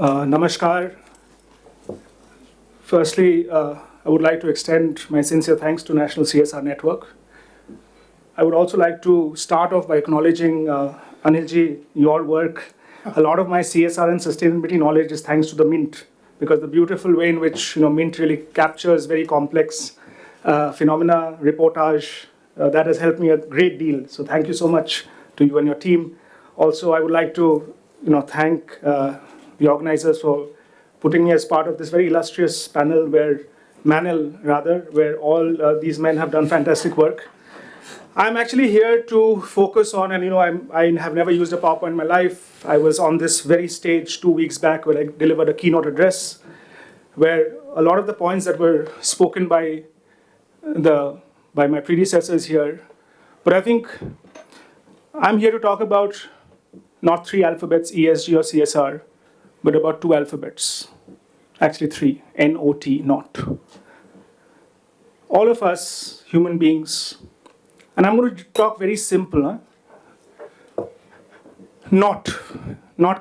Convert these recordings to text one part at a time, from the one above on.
Namaskar. Firstly, I would like to extend my sincere thanks to National CSR Network. I would also like to start off by acknowledging Anilji, your work. A lot of my CSR and sustainability knowledge is thanks to the Mint, because the beautiful way in which Mint really captures very complex phenomena, reportage, that has helped me a great deal. So thank you so much to you and your team. Also, I would like to thank the organizers for putting me as part of this very illustrious panel where all these men have done fantastic work. I'm actually here to focus on, and I have never used a PowerPoint in my life. I was on this very stage 2 weeks back where I delivered a keynote address where a lot of the points that were spoken by my predecessors here. But I think I'm here to talk about not 3 alphabets, ESG or CSR, but about 2 alphabets. Actually 3, N-O-T, not. All of us, human beings, and I'm going to talk very simple. Not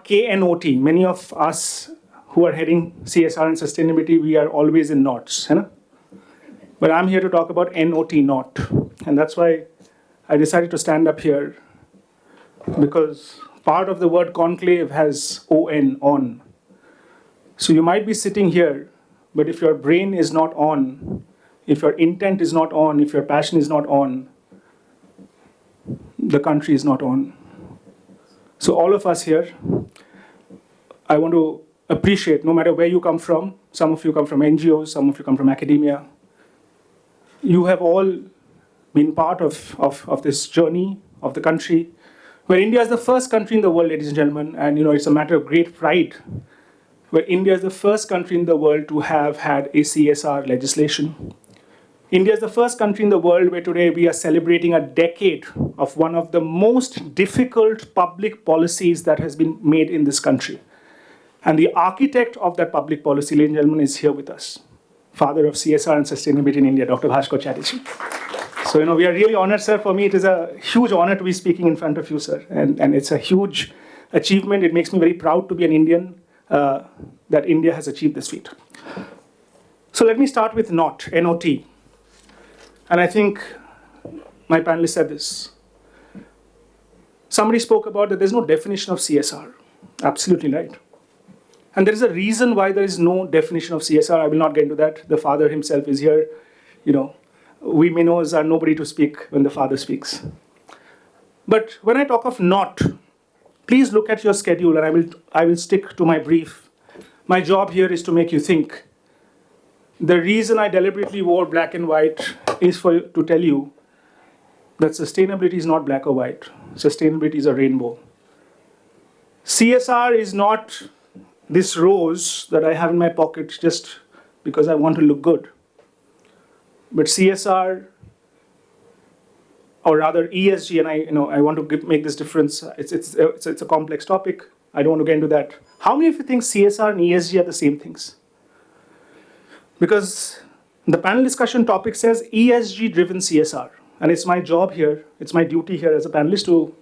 K-N-O-T. Many of us who are heading CSR and sustainability, we are always in knots. But I'm here to talk about N-O-T, not. And that's why I decided to stand up here, because part of the word conclave has O-N, on. So you might be sitting here, but if your brain is not on, if your intent is not on, if your passion is not on, the country is not on. So all of us here, I want to appreciate, no matter where you come from, some of you come from NGOs, some of you come from academia, you have all been part of this journey of the country, where India is the first country in the world, ladies and gentlemen, and it's a matter of great pride, where India is the first country in the world to have had a CSR legislation. India is the first country in the world where today we are celebrating a decade of one of the most difficult public policies that has been made in this country. And the architect of that public policy, ladies and gentlemen, is here with us. Father of CSR and sustainability in India, Dr. Bhaskar Chatterjee. So, we are really honored, sir. For me, it is a huge honor to be speaking in front of you, sir. And it's a huge achievement. It makes me very proud to be an Indian that India has achieved this feat. So let me start with not, N-O-T. And I think my panelists said this. Somebody spoke about that there's no definition of CSR. Absolutely right. And there is a reason why there is no definition of CSR. I will not get into that. The father himself is here. We minnows are nobody to speak when the father speaks. But when I talk of not, please look at your schedule, and I will stick to my brief. My job here is to make you think. The reason I deliberately wore black and white is to tell you that sustainability is not black or white. Sustainability is a rainbow. CSR is not this rose that I have in my pocket just because I want to look good. But CSR, or rather ESG, and I want to make this difference. It's a complex topic. I don't want to get into that. How many of you think CSR and ESG are the same things? Because the panel discussion topic says ESG-driven CSR. And it's my job here, it's my duty here as a panelist to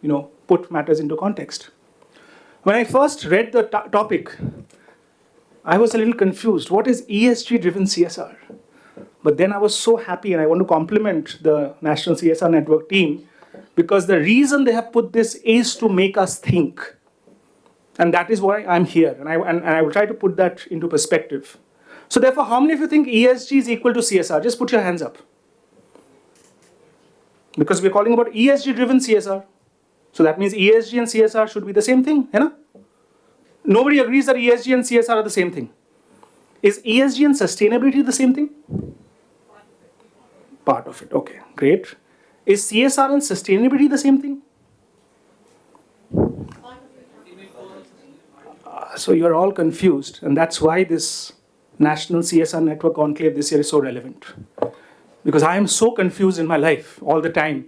put matters into context. When I first read the topic, I was a little confused. What is ESG-driven CSR? But then I was so happy, and I want to compliment the National CSR Network team, because the reason they have put this is to make us think. And that is why I'm here. And I will try to put that into perspective. So therefore, how many of you think ESG is equal to CSR? Just put your hands up. Because we're calling about ESG-driven CSR. So that means ESG and CSR should be the same thing. Nobody agrees that ESG and CSR are the same thing. Is ESG and sustainability the same thing? Part of it. Okay, great. Is CSR and sustainability the same thing? So you're all confused, and that's why this National CSR Network Conclave this year is so relevant. Because I am so confused in my life all the time.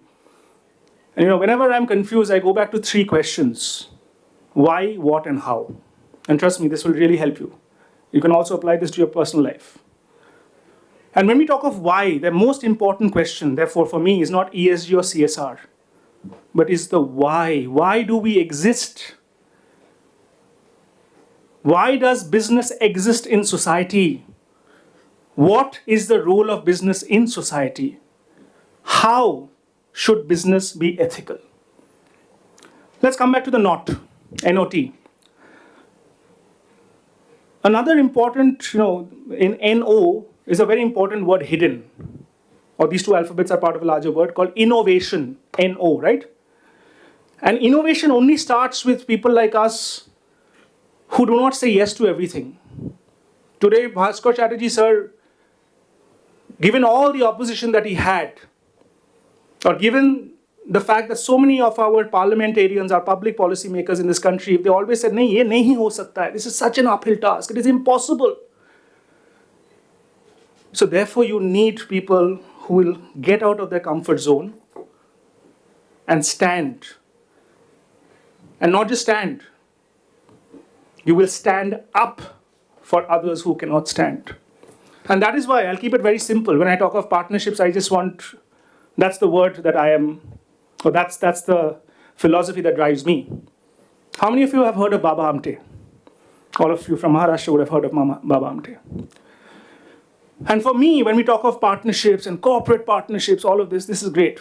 And whenever I'm confused, I go back to 3 questions. Why, what, and how? And trust me, this will really help you. You can also apply this to your personal life. And when we talk of why, the most important question, therefore, for me, is not ESG or CSR, but is the why. Why do we exist? Why does business exist in society? What is the role of business in society? How should business be ethical? Let's come back to the NOT, N-O-T. Another important, in N-O is a very important word, hidden. Or these two alphabets are part of a larger word called innovation, N-O, right? And innovation only starts with people like us who do not say yes to everything. Today, Bhaskar Chatterjee sir, given all the opposition that he had, or given the fact that so many of our parliamentarians, our public policy makers in this country, they always said, nahi, ye nahi ho sakta hai. This is such an uphill task. It is impossible. So therefore, you need people who will get out of their comfort zone and stand. And not just stand. You will stand up for others who cannot stand. And that is why I'll keep it very simple. When I talk of partnerships, I just want, that's the word that I am, or that's the philosophy that drives me. How many of you have heard of Baba Amte? All of you from Maharashtra would have heard of Baba Amte. And for me, when we talk of partnerships and corporate partnerships, all of this is great.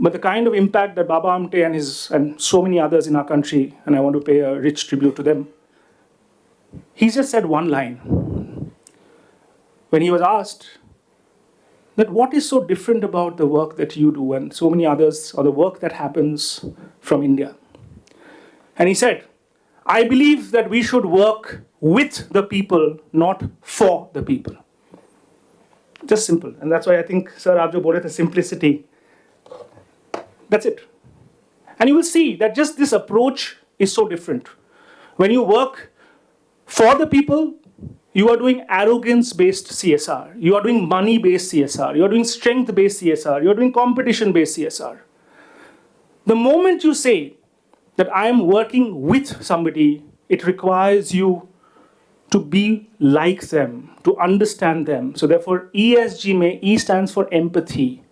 But the kind of impact that Baba Amte and so many others in our country, and I want to pay a rich tribute to them, he just said one line. When he was asked that what is so different about the work that you do and so many others, or the work that happens from India. And he said, I believe that we should work with the people, not for the people. Just simple. And that's why I think, Sir, aap jo bole the simplicity, that's it. And you will see that just this approach is so different. When you work for the people, you are doing arrogance-based CSR. You are doing money-based CSR. You are doing strength-based CSR. You are doing competition-based CSR. The moment you say that I am working with somebody, it requires you to be like them, to understand them. So therefore, ESG, E stands for empathy.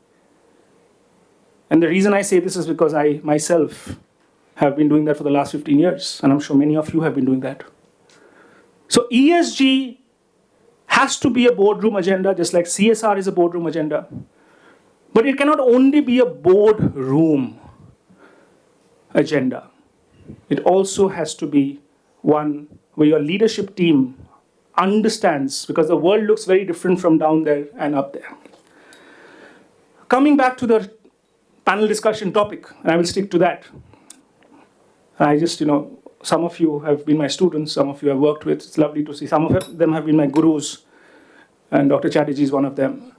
And the reason I say this is because I myself have been doing that for the last 15 years. And I'm sure many of you have been doing that. So ESG has to be a boardroom agenda, just like CSR is a boardroom agenda. But it cannot only be a boardroom agenda. It also has to be one where your leadership team understands, because the world looks very different from down there and up there. Coming back to the panel discussion topic, and I will stick to that. I just, some of you have been my students, some of you I've worked with. It's lovely to see. Some of them have been my gurus, and Dr. Chatterjee is one of them.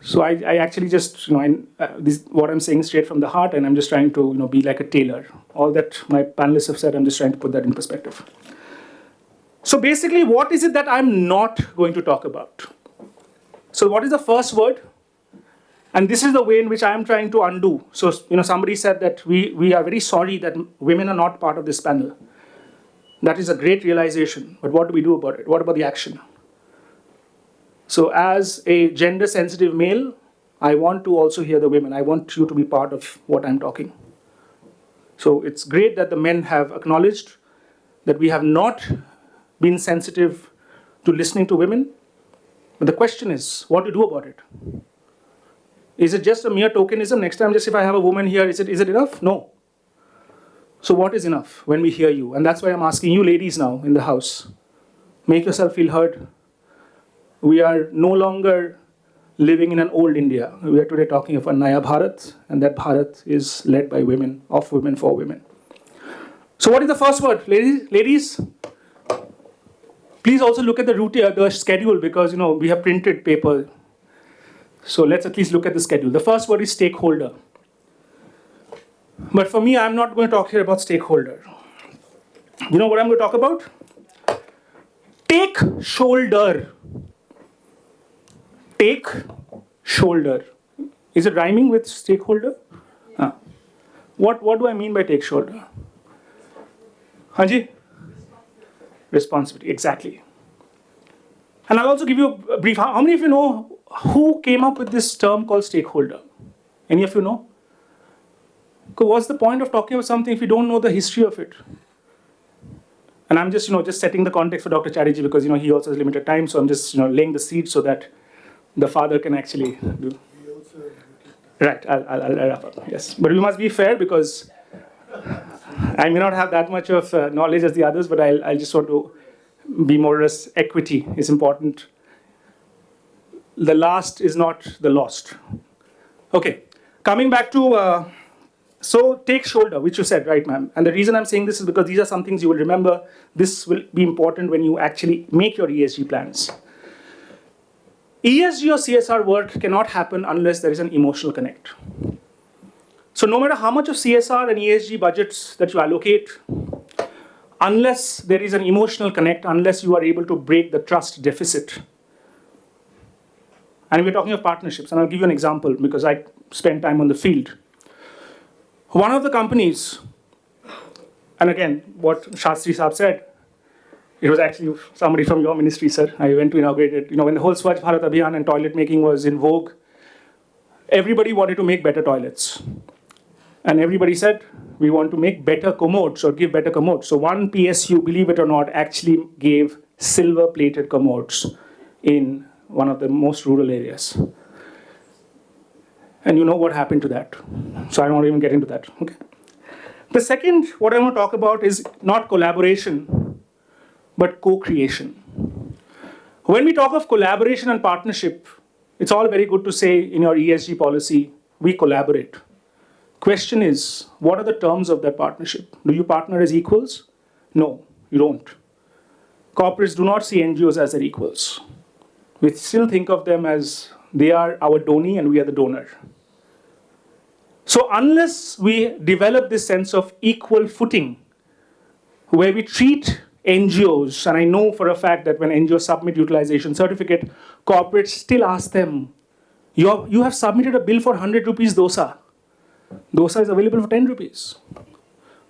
So I actually just, what I'm saying straight from the heart, and I'm just trying to, be like a tailor. All that my panelists have said, I'm just trying to put that in perspective. So basically, what is it that I'm not going to talk about? So what is the first word? And this is the way in which I am trying to undo. So, somebody said that we are very sorry that women are not part of this panel. That is a great realization. But what do we do about it? What about the action? So as a gender-sensitive male, I want to also hear the women. I want you to be part of what I'm talking. So it's great that the men have acknowledged that we have not been sensitive to listening to women. But the question is, what to do about it? Is it just a mere tokenism? Next time, just if I have a woman here, is it enough? No. So what is enough when we hear you? And that's why I'm asking you ladies now in the house. Make yourself feel heard. We are no longer living in an old India. We are today talking of a Naya Bharat, and that Bharat is led by women, of women, for women. So what is the first word? Ladies, please also look at the schedule, because we have printed paper. So let's at least look at the schedule. The first word is stakeholder. But for me, I'm not going to talk here about stakeholder. You know what I'm going to talk about? Take shoulder. Take shoulder. Is it rhyming with stakeholder? What do I mean by take shoulder? Hanji? Responsibility, exactly. And I'll also give you a brief. How many of you know who came up with this term called stakeholder? Any of you know? Because what's the point of talking about something if you don't know the history of it? And I'm just setting the context for Dr. Chatterjee because he also has limited time, so I'm just laying the seed so that the father can actually do. Right, I'll wrap up. Yes, but we must be fair because I may not have that much of knowledge as the others, but I'll just want to be more or less equity is important. The last is not the lost. Okay, coming back to, so take shoulder, which you said, right, ma'am? And the reason I'm saying this is because these are some things you will remember. This will be important when you actually make your ESG plans. ESG or CSR work cannot happen unless there is an emotional connect. So no matter how much of CSR and ESG budgets that you allocate, unless there is an emotional connect, unless you are able to break the trust deficit, and we're talking of partnerships, and I'll give you an example because I spent time on the field. One of the companies, and again, what Shastri Saab said, it was actually somebody from your ministry, sir. I went to inaugurate it. When the whole Swachh Bharat Abhiyan and toilet making was in vogue, everybody wanted to make better toilets. And everybody said, we want to make better commodes or give better commodes. So one PSU, believe it or not, actually gave silver-plated commodes in one of the most rural areas. And you know what happened to that. So I don't want to even get into that. Okay. The second, what I want to talk about is not collaboration, but co-creation. When we talk of collaboration and partnership, it's all very good to say in your ESG policy, we collaborate. Question is, what are the terms of that partnership? Do you partner as equals? No, you don't. Corporates do not see NGOs as their equals. We still think of them as they are our donee and we are the donor. So unless we develop this sense of equal footing, where we treat NGOs, and I know for a fact that when NGOs submit utilization certificate, corporates still ask them, you have submitted a bill for 100 rupees dosa. Dosa is available for 10 rupees.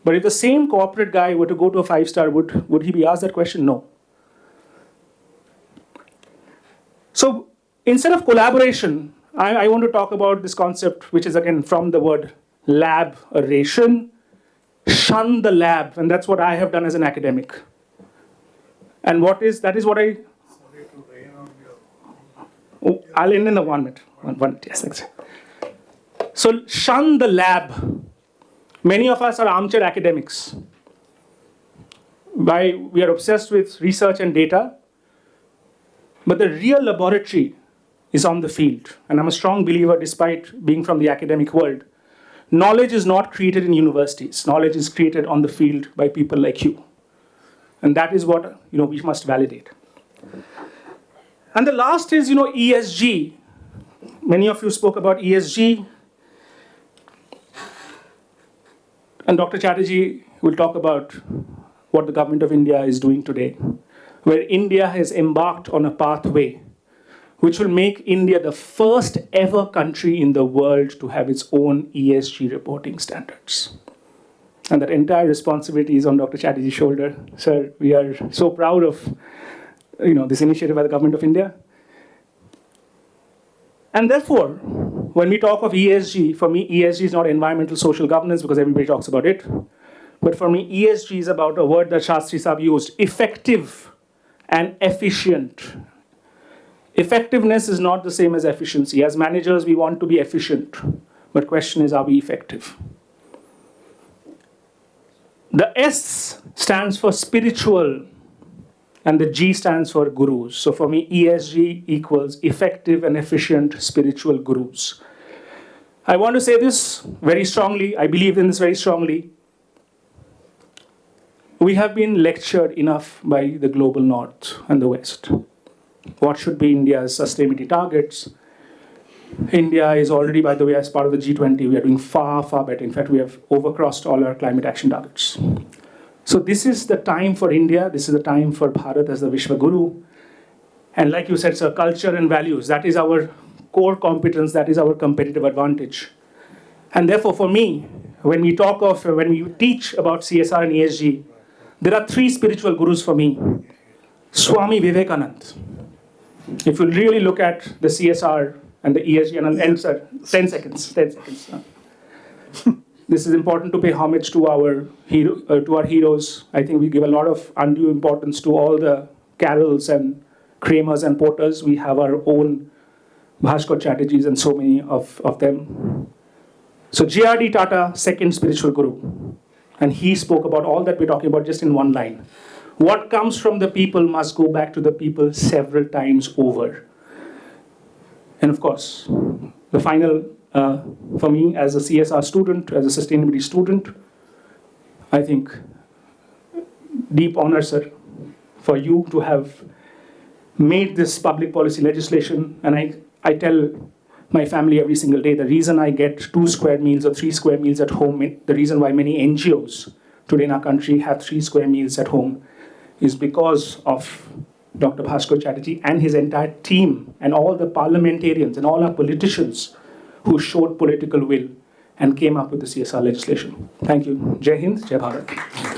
But if the same corporate guy were to go to a 5-star, would he be asked that question? No. So instead of collaboration, I want to talk about this concept, which is again from the word lab-ration. Shun the lab, and that's what I have done as an academic. And that is what I... Sorry to rain on your... Oh, I'll end in the 1 minute. One minute, yes, thanks. So shun the lab. Many of us are armchair academics. We are obsessed with research and data, but the real laboratory is on the field. And I'm a strong believer, despite being from the academic world, knowledge is not created in universities. Knowledge is created on the field by people like you. And that is what we must validate. And the last is ESG. Many of you spoke about ESG. And Dr. Chatterjee will talk about what the government of India is doing today, where India has embarked on a pathway which will make India the first ever country in the world to have its own ESG reporting standards. And that entire responsibility is on Dr. Chatterjee's shoulder. Sir, we are so proud of this initiative by the government of India. And therefore, when we talk of ESG, for me, ESG is not environmental social governance because everybody talks about it. But for me, ESG is about a word that Shastri Saab used, effective and efficient. Effectiveness is not the same as efficiency. As managers, we want to be efficient. But question is, are we effective? The S stands for spiritual, and the G stands for gurus. So for me, ESG equals effective and efficient spiritual gurus. I want to say this very strongly. I believe in this very strongly. We have been lectured enough by the global north and the west. What should be India's sustainability targets? India is already, by the way, as part of the G20, we are doing far, far better. In fact, we have overcrossed all our climate action targets. So this is the time for India. This is the time for Bharat as the Vishwa Guru. And like you said, sir, culture and values, that is our core competence. That is our competitive advantage. And therefore, for me, when we teach about CSR and ESG, there are 3 spiritual gurus for me. Swami Vivekanand. If you really look at the CSR and the ESG, and I'll end, sir, 10 seconds. this is important to pay homage to our heroes. I think we give a lot of undue importance to all the Carols and Kramers and Porters. We have our own Bhaskar Chatterjees and so many of them. So J.R.D. Tata, second spiritual guru. And he spoke about all that we're talking about just in one line. What comes from the people must go back to the people several times over. And of course, the final, for me as a CSR student, as a sustainability student, I think deep honor, sir, for you to have made this public policy legislation. And I tell my family every single day, the reason I get 2 square meals or 3 square meals at home, the reason why many NGOs today in our country have 3 square meals at home is because of Dr. Bhaskar Chatterjee and his entire team and all the parliamentarians and all our politicians who showed political will and came up with the CSR legislation. Thank you. Jai Hind, Jai Bharat.